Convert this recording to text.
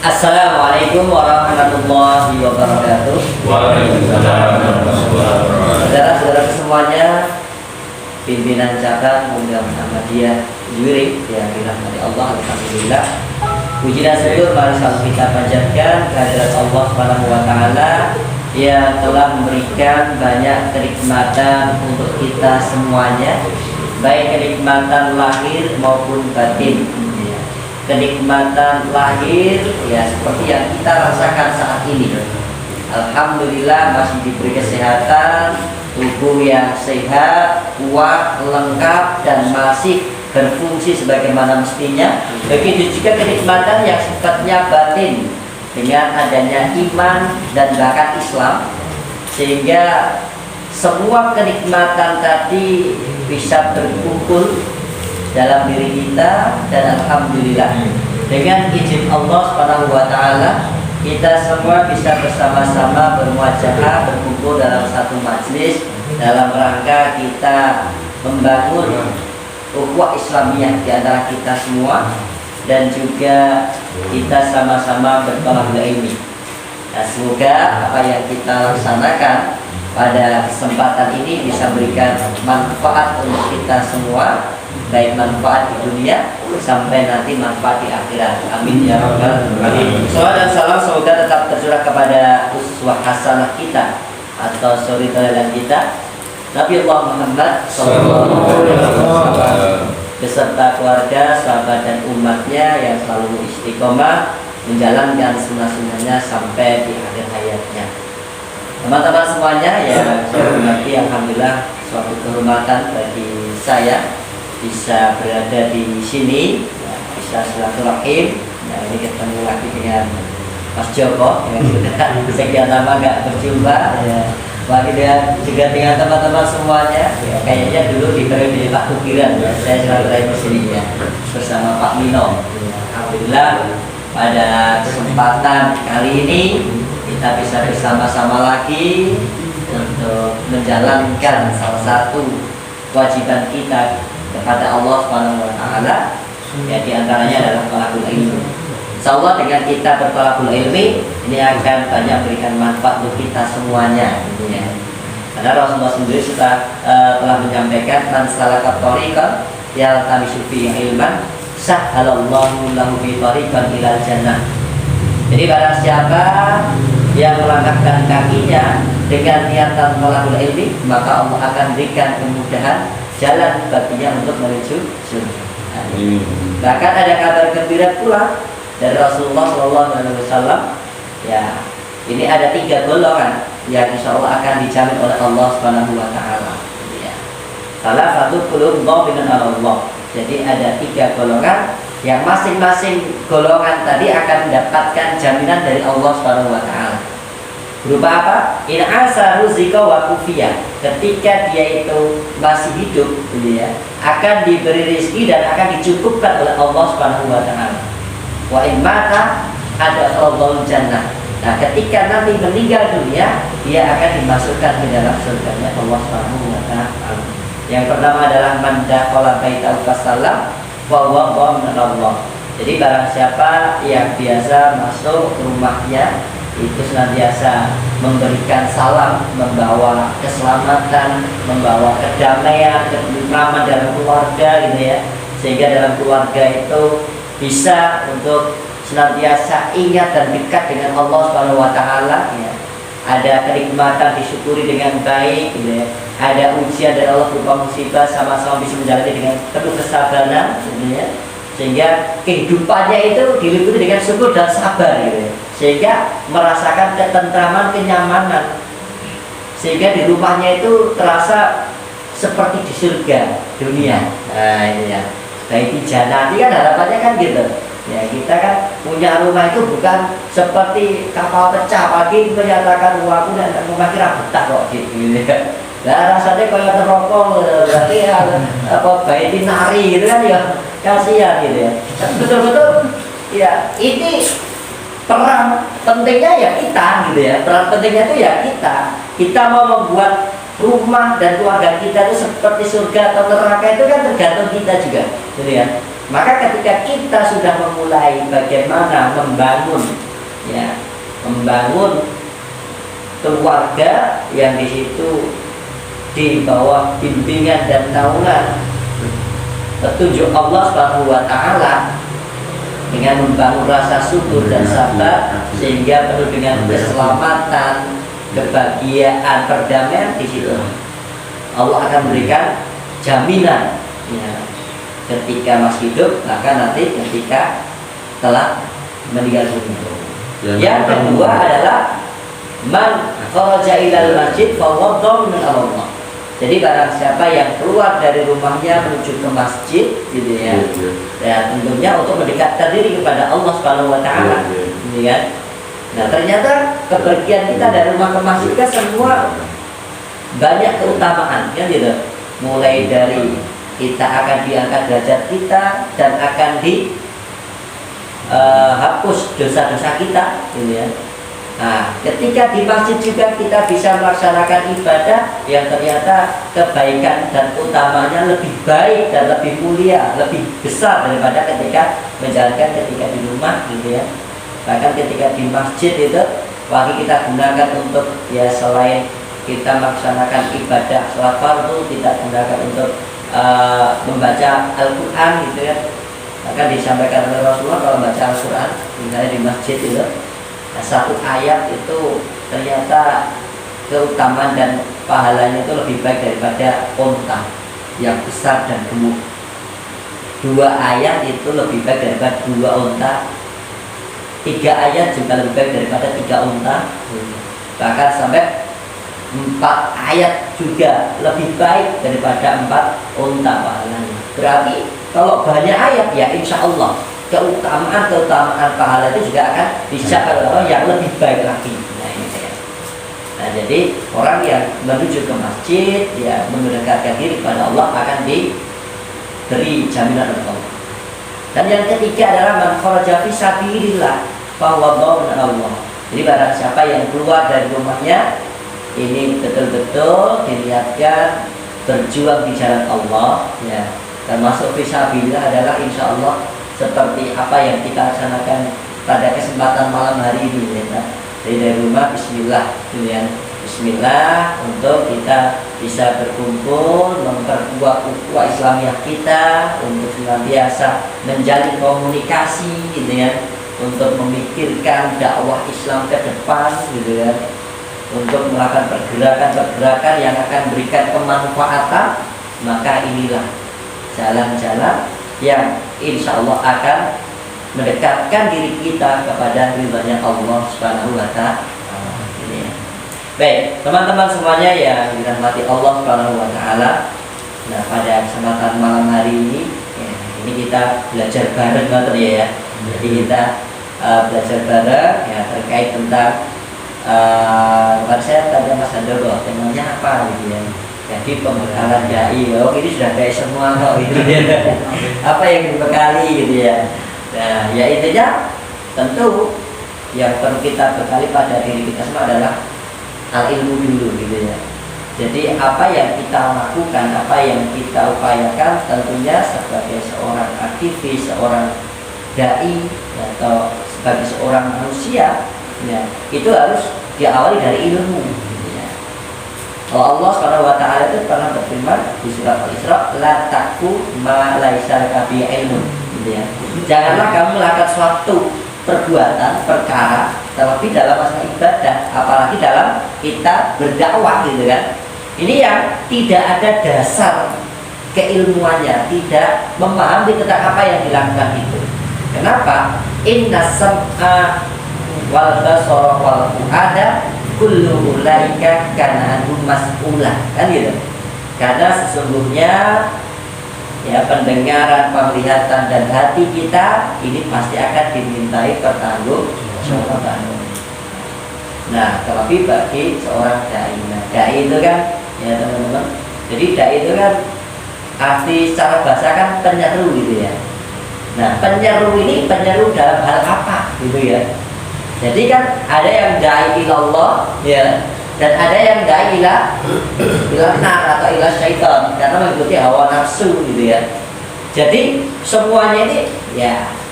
Assalamualaikum warahmatullahi wabarakatuh. Waalaikumsalam warahmatullahi wabarakatuh. Saudara-saudara semuanya, pimpinan cabang Muhammadiyah Muhammadiyah Juwirik yang dirahmati Allah, alhamdulillah. Puji dan syukur mari selalu kita panjatkan kehadirat Allah Subhanahu wa taala yang telah memberikan banyak kenikmatan untuk kita semuanya, baik kenikmatan lahir maupun batin. Kenikmatan lahir ya seperti yang kita rasakan saat ini. Alhamdulillah masih diberi kesehatan, tubuh yang sehat, kuat, lengkap dan masih berfungsi sebagaimana mestinya. Begitu juga kenikmatan yang sifatnya batin dengan adanya iman dan bahkan Islam, sehingga semua kenikmatan tadi bisa berkumpul dalam diri kita. Dan alhamdulillah dengan izin Allah Subhanahu wa taala kita semua bisa bersama-sama bermuajahah berkumpul dalam satu majelis dalam rangka kita membangun ukhuwah Islamiyah di antara kita semua, dan juga kita sama-sama bertolak ilmi. Nah, semoga apa yang kita laksanakan pada kesempatan ini bisa berikan manfaat untuk kita semua, baik manfaat di dunia sampai nanti manfaat di akhirat. Amin ya rabbal alamin. Salawat dan salam semoga tetap tercurah kepada uswah hasanah kita atau suri teladan kita Nabi Allah Muhammad SAW beserta keluarga, sahabat dan umatnya yang selalu istiqomah menjalankan sunnah-sunnahnya sampai di akhir hayatnya. Teman-teman semuanya yang saya hormati, alhamdulillah suatu kehormatan bagi saya bisa berada di sini, ya, bisa silaturahim. Nah, ini ketemu lagi dengan Mas Joko yang sudah sekian lama nggak berjumpa. Ya. Lagi juga dengan teman-teman semuanya. Ya, kayaknya dulu di periode Pak Kukiran ya, saya silaturahim di sini ya bersama Pak Mino. Ya, alhamdulillah pada kesempatan kali ini kita bisa bersama-sama lagi untuk menjalankan salah satu kewajiban kita kepada Allah Subhanahu wa taala, ya di antaranya adalah thalabul ilmi. Insyaallah dengan kita berthalabul ilmi ini akan banyak berikan manfaat untuk kita semuanya gitu ya. Karena Rasulullah sendiri sudah telah menyampaikan man salaka thariqan yaltamisu fihi ilman sahhalallahu lahu bi thariqan ilal jannah. Jadi barang siapa yang melangkahkan kakinya dengan niatan thalabul ilmi, maka Allah akan berikan kemudahan jalan baginya untuk menuju surga. Bahkan ada kabar gembira pula dari Rasulullah SAW. Ya, ini ada 3 golongan yang insya Allah akan dijamin oleh Allah Subhanahu wa taala. Ya. Salah satu qulub dhaminun Allah. Jadi ada 3 golongan yang masing-masing golongan tadi akan mendapatkan jaminan dari Allah Subhanahu wa taala. Berupa apa? In asa ruzika wa kufiya. Ketika dia itu masih hidup, gitu ya, akan diberi rezeki dan akan dicukupkan oleh Allah Subhanahu wa taala. Wa in mata ada Allahul jannah. Nah, ketika nanti meninggal dunia, dia akan dimasukkan ke dalam surganya Allah Subhanahu wa taala. Yang pertama adalah man dakhala baitahu fasallam wa huwa dhamin Allah. Jadi barang siapa yang biasa masuk ke rumahnya itu senantiasa memberikan salam, membawa keselamatan, membawa kedamaian, ketentraman dalam keluarga gitu ya, sehingga dalam keluarga itu bisa untuk senantiasa ingat dan dekat dengan Allah Subhanahu wa taala ya. Ada kenikmatan disyukuri dengan baik gitu ya. Ada ujian dari Allah berupa musibah, sama-sama bisa menjalani dengan penuh kesabaran gitu ya. Sehingga kehidupannya itu diliputi dengan syukur dan sabar gitu ya. Sehingga merasakan ketentraman, kenyamanan, sehingga di rumahnya itu terasa seperti di surga dunia. Nah ini ya, baik jannah, kan harapannya kan gitu ya. Kita kan punya rumah itu bukan seperti kapal pecah, pagi menyatakan aku dan rumah kira betah kok gitu ya. Nah rasanya kayak terokong, berarti ya, apa bayi nari gitu kan ya, kasihan gitu ya. Betul-betul ya, ini peran pentingnya ya kita gitu ya. Peran pentingnya itu ya kita mau membuat rumah dan keluarga kita itu seperti surga atau neraka itu kan tergantung kita juga gitu ya. Maka ketika kita sudah memulai bagaimana membangun keluarga yang di situ di bawah bimbingan dan naungan petunjuk Allah Subhanahu wa taala, dengan membangun rasa syukur dan sabar sehingga penuh dengan keselamatan, kebahagiaan, perdamaian, di situ Allah akan memberikan jaminan ketika masih hidup, maka nanti ketika telah meninggal dunia. Yang kedua adalah man kharaja ilal masjid fa huwa dhaminun Allah. Jadi barang siapa yang keluar dari rumahnya menuju ke masjid, gitu ya, ya tentunya untuk mendekatkan diri kepada Allah Subhanahu wa taala, gitu kan. Nah, ternyata kepergian kita dari rumah ke masjid kan semua banyak keutamaan, kan gitu. Mulai dari kita akan diangkat derajat kita dan akan dihapus dosa-dosa kita, gitu ya. Nah, ketika di masjid juga kita bisa melaksanakan ibadah yang ternyata kebaikan dan utamanya lebih baik dan lebih mulia, lebih besar daripada ketika menjalankan ketika di rumah, gitu ya. Bahkan ketika di masjid itu waktu kita gunakan untuk ya selain kita melaksanakan ibadah sholat fardu, kita gunakan untuk membaca Al-Quran, gitu ya. Bahkan disampaikan oleh Rasulullah kalau membaca Al-Quran misalnya di masjid itu, nah, satu ayat itu ternyata keutamaan dan pahalanya itu lebih baik daripada unta yang besar dan gemuk. 2 ayat itu lebih baik daripada 2 unta. 3 ayat juga lebih baik daripada 3 unta. Bahkan sampai 4 ayat juga lebih baik daripada 4 unta pahalanya. Berarti kalau banyak ayat ya insya Allah keutamaan pahala itu juga akan dicapai oleh orang yang lebih baik lagi. Nah, ini saya. Nah, jadi orang yang menuju ke masjid, ya mendekatkan diri kepada Allah akan diberi jaminan oleh Allah. Dan yang ketiga adalah man kharaja fi sabilillah fa huwa dhaminun Allah. Jadi barang siapa yang keluar dari rumahnya ini betul-betul diniatkan berjuang di jalan Allah, ya. Termasuk fi sabilillah adalah insya Allah seperti apa yang kita laksanakan pada kesempatan malam hari ini, ya. Jadi dari rumah Bismillah, ya. Bismillah untuk kita bisa berkumpul, memperkuat ukhuwah Islamiyah kita, untuk senantiasa menjalin komunikasi, gitu ya, untuk memikirkan dakwah Islam ke depan, gitu ya, untuk melakukan pergerakan-pergerakan yang akan memberikan kemanfaatan. Maka inilah jalan-jalan yang insya Allah akan mendekatkan diri kita kepada ridhanya Allah Subhanahu wa taala. Baik, teman-teman semuanya yang dirahmati Allah Subhanahu wa taala. Nah, pada kesempatan malam hari ini, ya, ini kita belajar bareng ya. Jadi kita belajar bareng ya terkait tentang saya tanya Mas Handoko, temanya apa gitu ya. Jadi pembekalan dai, oh ini sudah dai semua kok gitu ya. Apa yang dibekali gitu ya. Nah, ya intinya tentu yang perlu kita bekali pada diri kita semua adalah al-ilmu dulu, gitu ya. Jadi apa yang kita lakukan, apa yang kita upayakan, tentunya sebagai seorang aktivis, seorang dai atau sebagai seorang manusia, ya, itu harus diawali dari ilmu. Kalau Allah Subhanahu wa taala itu pernah berfirman di surat Al-Isra, la taqu ma laisa laka bihi ilmun, gitu ya. Janganlah kamu melakukan suatu perbuatan, perkara, terlebih dalam masalah ibadah, apalagi dalam kita berdakwah, gitu kan. Ini yang tidak ada dasar keilmuannya, tidak memahami tentang apa yang dilakukan itu. Kenapa? Inna sam'a wal basara wal fu'ada kullu ulaika kana anhu mas'ulah, kan gitu. Karena sesungguhnya ya pendengaran, penglihatan dan hati kita ini pasti akan dimintai pertanggungjawaban. Nah, terlebih bagi seorang dai. Nah, dai itu kan ya teman-teman. Jadi dai itu kan arti secara bahasa kan penyeru, gitu ya. Nah, penyeru ini penyeru dalam hal apa, gitu ya. Jadi kan ada yang dai ilallah, ya, dan ada yang dai ilah nar atau ilah syaitan, karena mengikuti hawa nafsu, gitu ya. Jadi semuanya ini ya